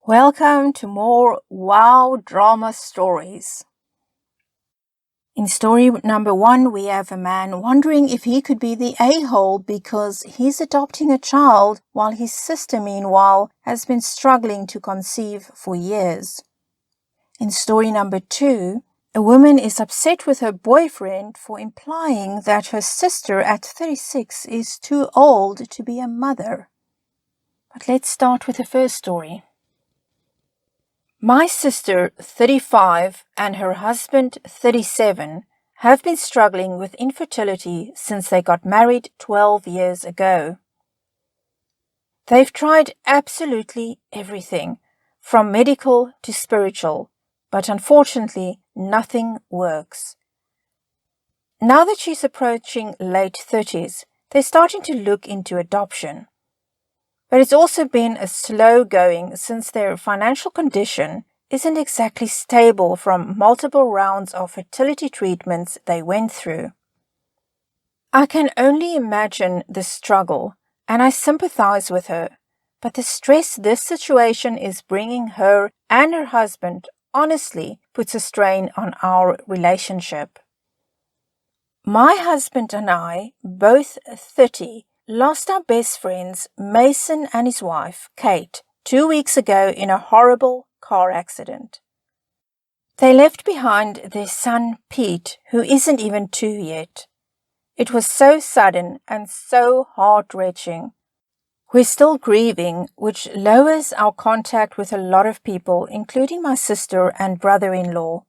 Welcome to more wow drama stories. In story number 1, we have a man wondering if he could be the a-hole because he's adopting a child while his sister, meanwhile, has been struggling to conceive for years. In story number 2, a woman is upset with her boyfriend for implying that her sister at 36 is too old to be a mother. But let's start with the first story. My sister, 35, and her husband, 37, have been struggling with infertility since they got married 12 years ago. They've tried absolutely everything, from medical to spiritual, but unfortunately, nothing works. Now that she's approaching late 30s, they're starting to look into adoption. But it's also been a slow going since their financial condition isn't exactly stable from multiple rounds of fertility treatments they went through. I can only imagine the struggle, and I sympathize with her, but the stress this situation is bringing her and her husband honestly puts a strain on our relationship. My husband and I, both 30, lost our best friends, Mason and his wife, Kate, 2 weeks ago in a horrible car accident. They left behind their son, Pete, who isn't even 2 yet. It was so sudden and so heart-wrenching. We're still grieving, which lowers our contact with a lot of people, including my sister and brother-in-law.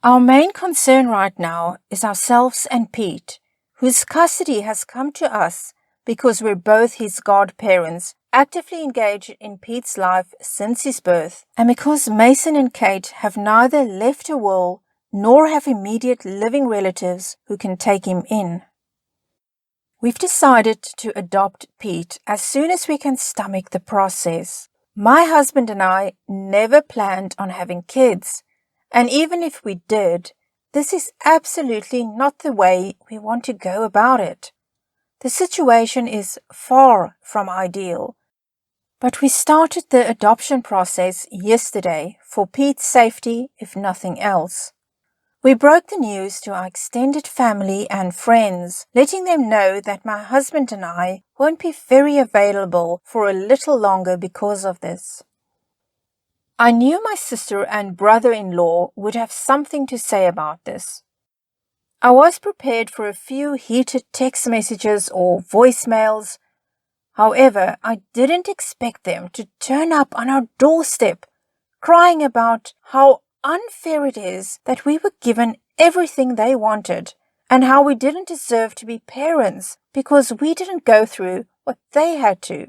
Our main concern right now is ourselves and Pete, whose custody has come to us because we're both his godparents, actively engaged in Pete's life since his birth, and because Mason and Kate have neither left a will nor have immediate living relatives who can take him in. We've decided to adopt Pete as soon as we can stomach the process. My husband and I never planned on having kids. And even if we did, this is absolutely not the way we want to go about it. The situation is far from ideal. But we started the adoption process yesterday for Pete's safety, if nothing else. We broke the news to our extended family and friends, letting them know that my husband and I won't be very available for a little longer because of this. I knew my sister and brother-in-law would have something to say about this. I was prepared for a few heated text messages or voicemails. However, I didn't expect them to turn up on our doorstep, crying about how unfair it is that we were given everything they wanted and how we didn't deserve to be parents because we didn't go through what they had to.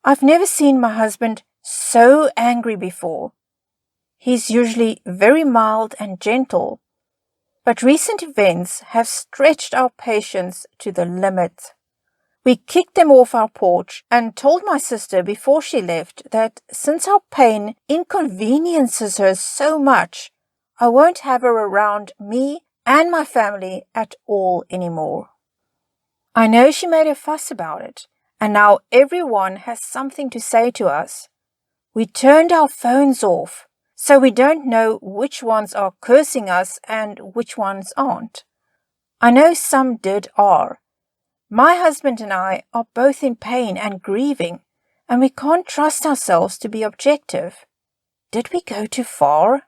I've never seen my husband so angry before. He's usually very mild and gentle, but recent events have stretched our patience to the limit. We kicked them off our porch and told my sister before she left that since our pain inconveniences her so much, I won't have her around me and my family at all anymore. I know she made a fuss about it, and now everyone has something to say to us. We turned our phones off, so we don't know which ones are cursing us and which ones aren't. I know some are. My husband and I are both in pain and grieving, and we can't trust ourselves to be objective. Did we go too far?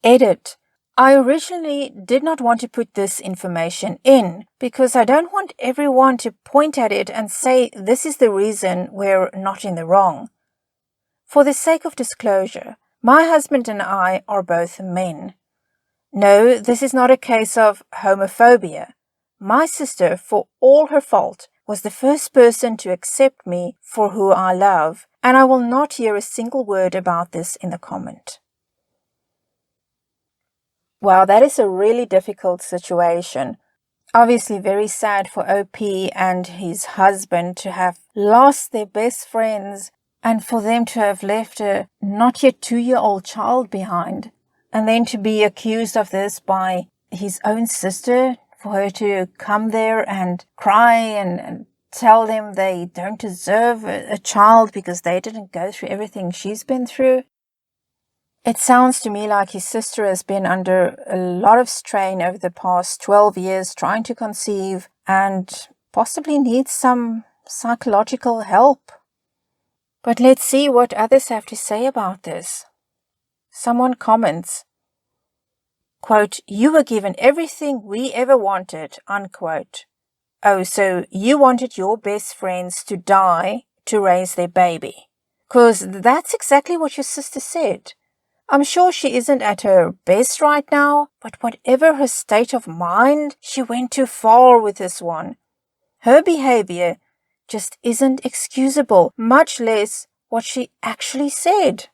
Edit. I originally did not want to put this information in because I don't want everyone to point at it and say this is the reason we're not in the wrong. For the sake of disclosure, my husband and I are both men. No, this is not a case of homophobia. My sister, for all her fault, was the first person to accept me for who I love, and I will not hear a single word about this in the comment. Wow, that is a really difficult situation. Obviously very sad for OP and his husband to have lost their best friends and for them to have left a not yet 2-year-old child behind, and then to be accused of this by his own sister, for her to come there and cry and tell them they don't deserve a child because they didn't go through everything she's been through. It sounds to me like his sister has been under a lot of strain over the past 12 years trying to conceive and possibly needs some psychological help. But let's see what others have to say about this. Someone comments, quote, "You were given everything we ever wanted," unquote. Oh, so you wanted your best friends to die to raise their baby. 'Cause that's exactly what your sister said. I'm sure she isn't at her best right now, but whatever her state of mind, she went too far with this one. Her behavior just isn't excusable, much less what she actually said.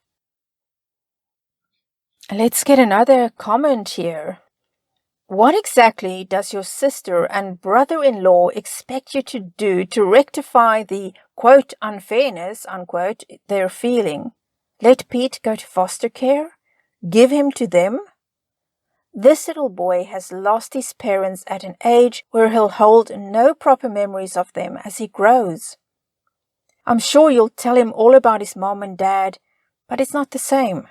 Let's get another comment here. What exactly does your sister and brother-in-law expect you to do to rectify the, quote, unfairness, unquote, they're feeling? Let Pete go to foster care? Give him to them? This little boy has lost his parents at an age where he'll hold no proper memories of them as he grows. I'm sure you'll tell him all about his mom and dad, but it's not the same.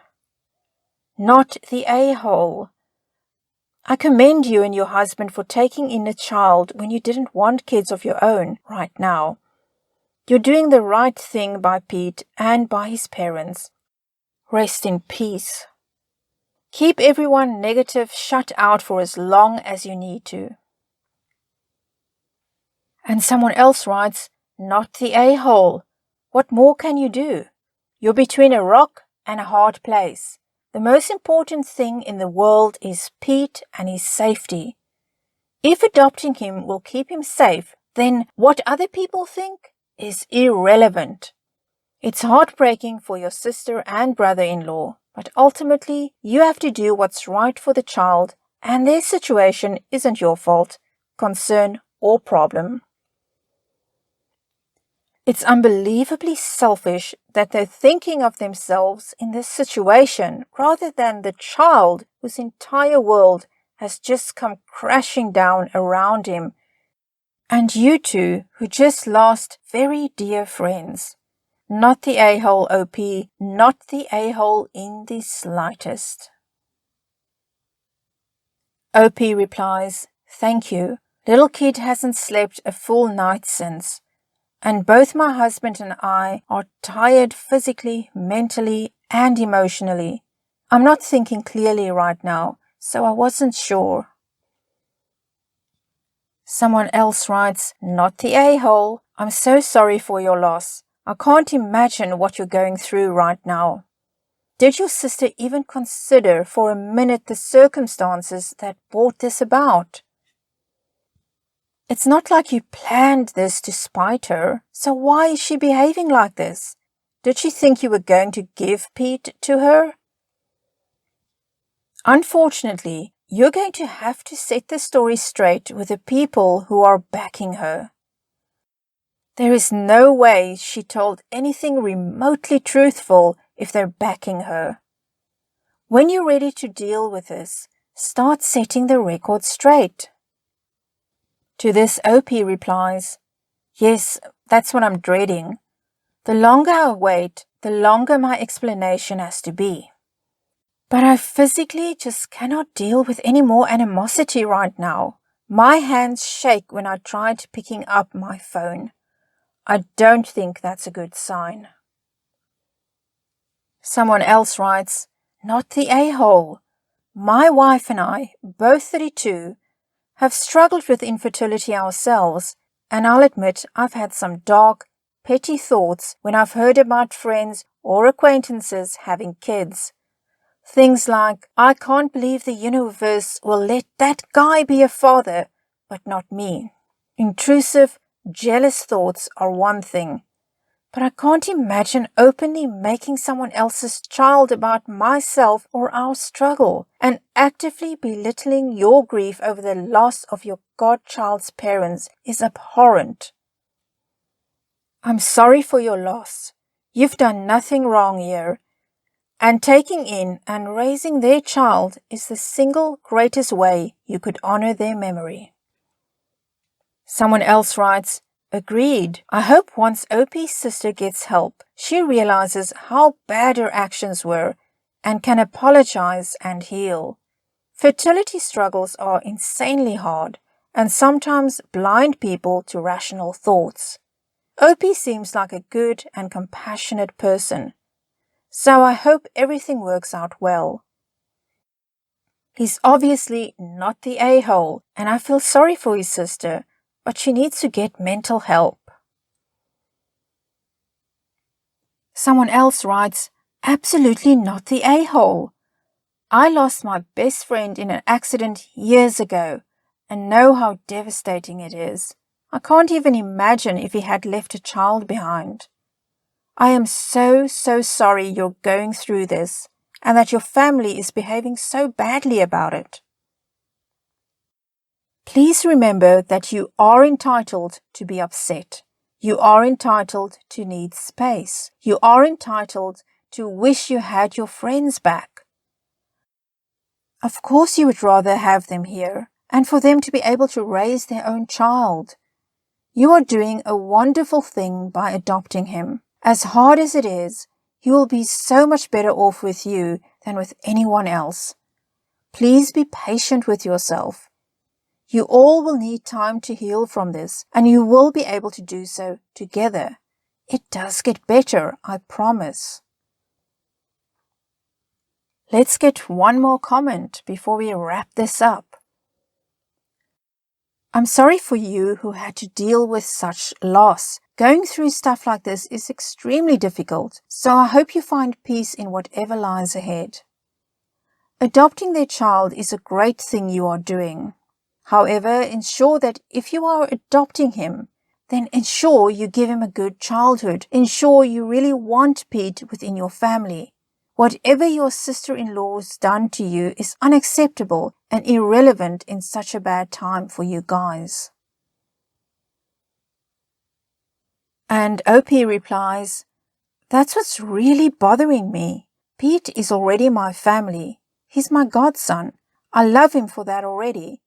Not the a-hole. I commend you and your husband for taking in a child when you didn't want kids of your own right now. You're doing the right thing by Pete and by his parents. Rest in peace. Keep everyone negative shut out for as long as you need to. And someone else writes, not the a-hole. What more can you do? You're between a rock and a hard place. The most important thing in the world is Pete and his safety. If adopting him will keep him safe, then what other people think is irrelevant. It's heartbreaking for your sister and brother-in-law, but ultimately you have to do what's right for the child, and their situation isn't your fault, concern, or problem. It's unbelievably selfish that they're thinking of themselves in this situation rather than the child whose entire world has just come crashing down around him, and you two who just lost very dear friends. Not the a-hole, OP, not the a-hole in the slightest. OP replies, "Thank you. Little kid hasn't slept a full night since. And both my husband and I are tired physically, mentally, and emotionally. I'm not thinking clearly right now, so I wasn't sure." Someone else writes, "Not the a-hole. I'm so sorry for your loss. I can't imagine what you're going through right now. Did your sister even consider for a minute the circumstances that brought this about? It's not like you planned this to spite her, so why is she behaving like this? Did she think you were going to give Pete to her? Unfortunately, you're going to have to set the story straight with the people who are backing her. There is no way she told anything remotely truthful if they're backing her. When you're ready to deal with this, start setting the record straight." To this, OP replies, "Yes, that's what I'm dreading. The longer I wait, the longer my explanation has to be. But I physically just cannot deal with any more animosity right now. My hands shake when I try picking up my phone. I don't think that's a good sign." Someone else writes, "Not the a-hole. My wife and I, both 32, have struggled with infertility ourselves, and I'll admit I've had some dark, petty thoughts when I've heard about friends or acquaintances having kids. Things like, I can't believe the universe will let that guy be a father, but not me. Intrusive, jealous thoughts are one thing, but I can't imagine openly making someone else's child about myself or our struggle and actively belittling your grief over the loss of your godchild's parents is abhorrent. I'm sorry for your loss. You've done nothing wrong here, and taking in and raising their child is the single greatest way you could honor their memory." Someone else writes, Agreed. I hope once OP's sister gets help, she realizes how bad her actions were and can apologize and heal. Fertility struggles are insanely hard and sometimes blind people to rational thoughts. OP seems like a good and compassionate person, so I hope everything works out well. He's obviously not the a-hole, and I feel sorry for his sister, but she needs to get mental help. Someone else writes, absolutely not the a-hole. I lost my best friend in an accident years ago and know how devastating it is. I can't even imagine if he had left a child behind. I am so sorry you're going through this and that your family is behaving so badly about it. Please remember that you are entitled to be upset. You are entitled to need space. You are entitled to wish you had your friends back. Of course you would rather have them here and for them to be able to raise their own child. You are doing a wonderful thing by adopting him. As hard as it is, he will be so much better off with you than with anyone else. Please be patient with yourself. You all will need time to heal from this, and you will be able to do so together. It does get better, I promise. Let's get one more comment before we wrap this up. I'm sorry for you who had to deal with such loss. Going through stuff like this is extremely difficult, so I hope you find peace in whatever lies ahead. Adopting their child is a great thing you are doing. However, ensure that if you are adopting him, then ensure you give him a good childhood. Ensure you really want Pete within your family. Whatever your sister-in-law's done to you is unacceptable and irrelevant in such a bad time for you guys. And OP replies, that's what's really bothering me. Pete is already my family. He's my godson. I love him for that already.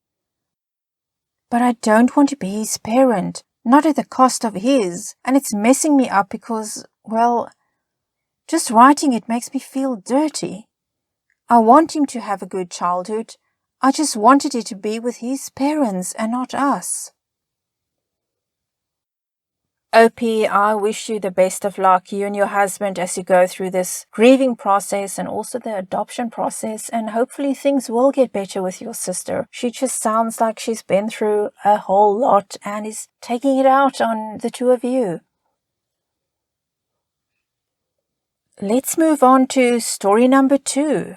But I don't want to be his parent, not at the cost of his, and it's messing me up because, well, just writing it makes me feel dirty. I want him to have a good childhood. I just wanted it to be with his parents and not us. OP, I wish you the best of luck, you and your husband, as you go through this grieving process and also the adoption process, and hopefully things will get better with your sister. She just sounds like she's been through a whole lot and is taking it out on the two of you. Let's move on to story number 2.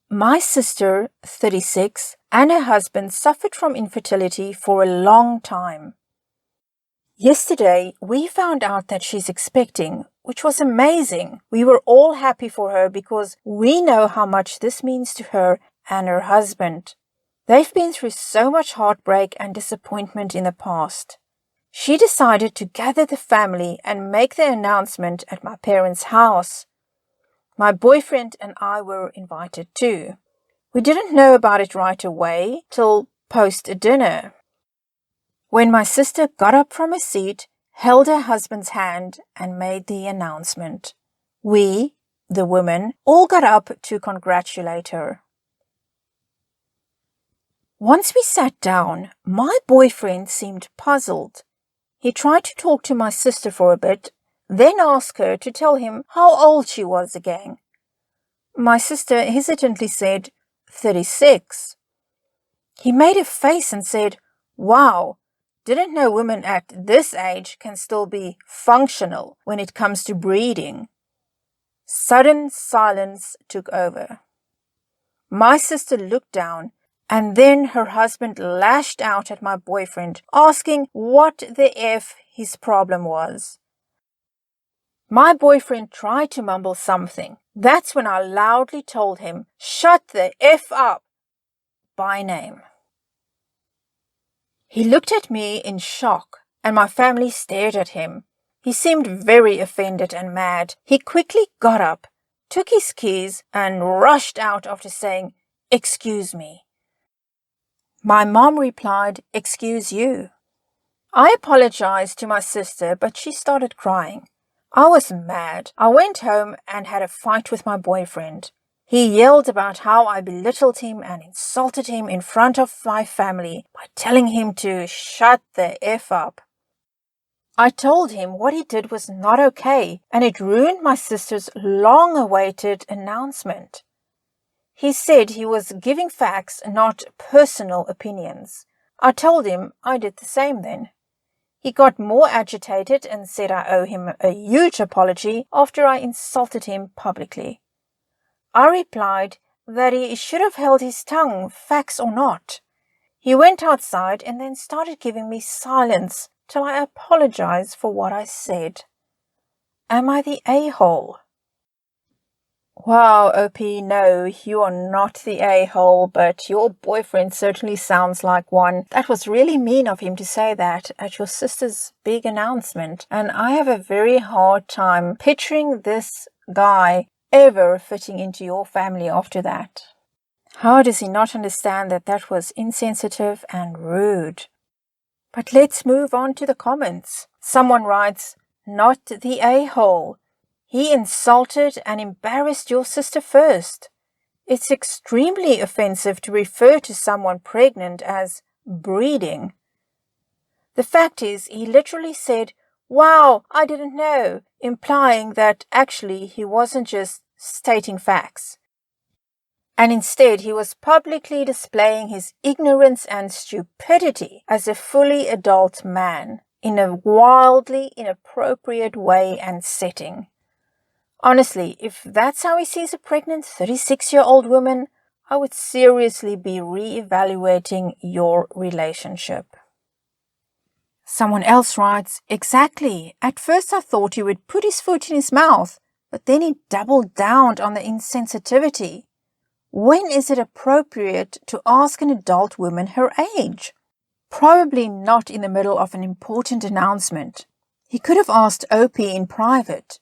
My sister, 36, and her husband suffered from infertility for a long time. Yesterday, we found out that she's expecting, which was amazing. We were all happy for her because we know how much this means to her and her husband. They've been through so much heartbreak and disappointment in the past. She decided to gather the family and make the announcement at my parents' house. My boyfriend and I were invited too. We didn't know about it right away till post-dinner, when my sister got up from her seat, held her husband's hand, and made the announcement. We, the women, all got up to congratulate her. Once we sat down, my boyfriend seemed puzzled. He tried to talk to my sister for a bit, then asked her to tell him how old she was again. My sister hesitantly said, 36. He made a face and said, wow, didn't know women at this age can still be functional when it comes to breeding. Sudden silence took over. My sister looked down, and then her husband lashed out at my boyfriend, asking what the F his problem was. My boyfriend tried to mumble something. That's when I loudly told him, shut the F up, by name. He looked at me in shock, and my family stared at him. He seemed very offended and mad. He quickly got up, took his keys, and rushed out after saying, excuse me. My mom replied, "Excuse you." I apologized to my sister, but she started crying. I was mad. I went home and had a fight with my boyfriend. He yelled about how I belittled him and insulted him in front of my family by telling him to shut the F up. I told him what he did was not okay, and it ruined my sister's long-awaited announcement. He said he was giving facts, not personal opinions. I told him I did the same then. He got more agitated and said I owe him a huge apology after I insulted him publicly. I replied that he should have held his tongue, facts or not. He went outside and then started giving me silence till I apologized for what I said. Am I the a-hole? Wow, OP, no, you are not the a-hole, but your boyfriend certainly sounds like one. That was really mean of him to say that at your sister's big announcement, and I have a very hard time picturing this guy ever fitting into your family after that. How does he not understand that that was insensitive and rude? But let's move on to the comments. Someone writes, "Not the a-hole. He insulted and embarrassed your sister first. It's extremely offensive to refer to someone pregnant as breeding. The fact is, he literally said, 'Wow, I didn't know,' implying that actually he wasn't just stating facts. And instead he was publicly displaying his ignorance and stupidity as a fully adult man in a wildly inappropriate way and setting. Honestly, if that's how he sees a pregnant 36-year-old woman, I would seriously be re-evaluating your relationship." Someone else writes, "Exactly. At first I thought he would put his foot in his mouth, but then he doubled down on the insensitivity. When is it appropriate to ask an adult woman her age? Probably not in the middle of an important announcement. He could have asked OP in private.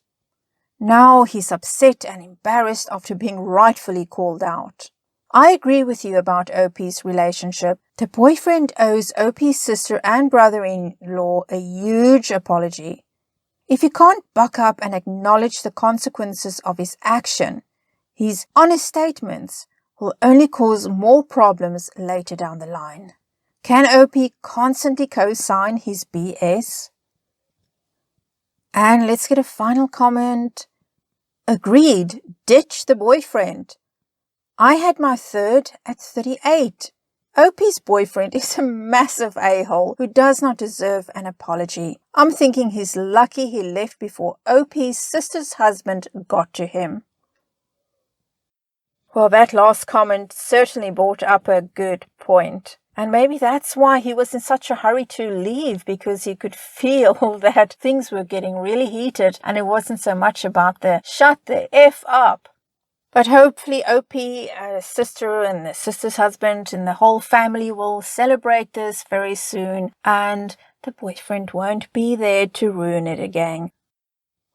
Now he's upset and embarrassed after being rightfully called out. I agree with you about OP's relationship. The boyfriend owes OP's sister and brother-in-law a huge apology. If he can't buck up and acknowledge the consequences of his action, his honest statements will only cause more problems later down the line. Can OP constantly co-sign his BS?" And let's get a final comment. "Agreed, ditch the boyfriend. I had my third at 38. OP's boyfriend is a massive a-hole who does not deserve an apology. I'm thinking he's lucky he left before OP's sister's husband got to him." Well, that last comment certainly brought up a good point. And maybe that's why he was in such a hurry to leave, because he could feel that things were getting really heated and it wasn't so much about the shut the F up. But hopefully OP, sister and the sister's husband and the whole family will celebrate this very soon and the boyfriend won't be there to ruin it again.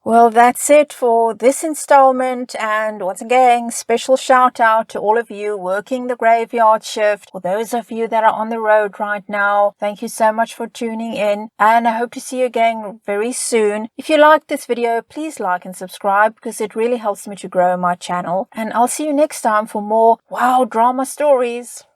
Well, that's it for this installment, and once again, special shout out to all of you working the graveyard shift. For those of you that are on the road right now, thank you so much for tuning in, and I hope to see you again very soon. If you liked this video, please like and subscribe because it really helps me to grow my channel, and I'll see you next time for more wow drama stories.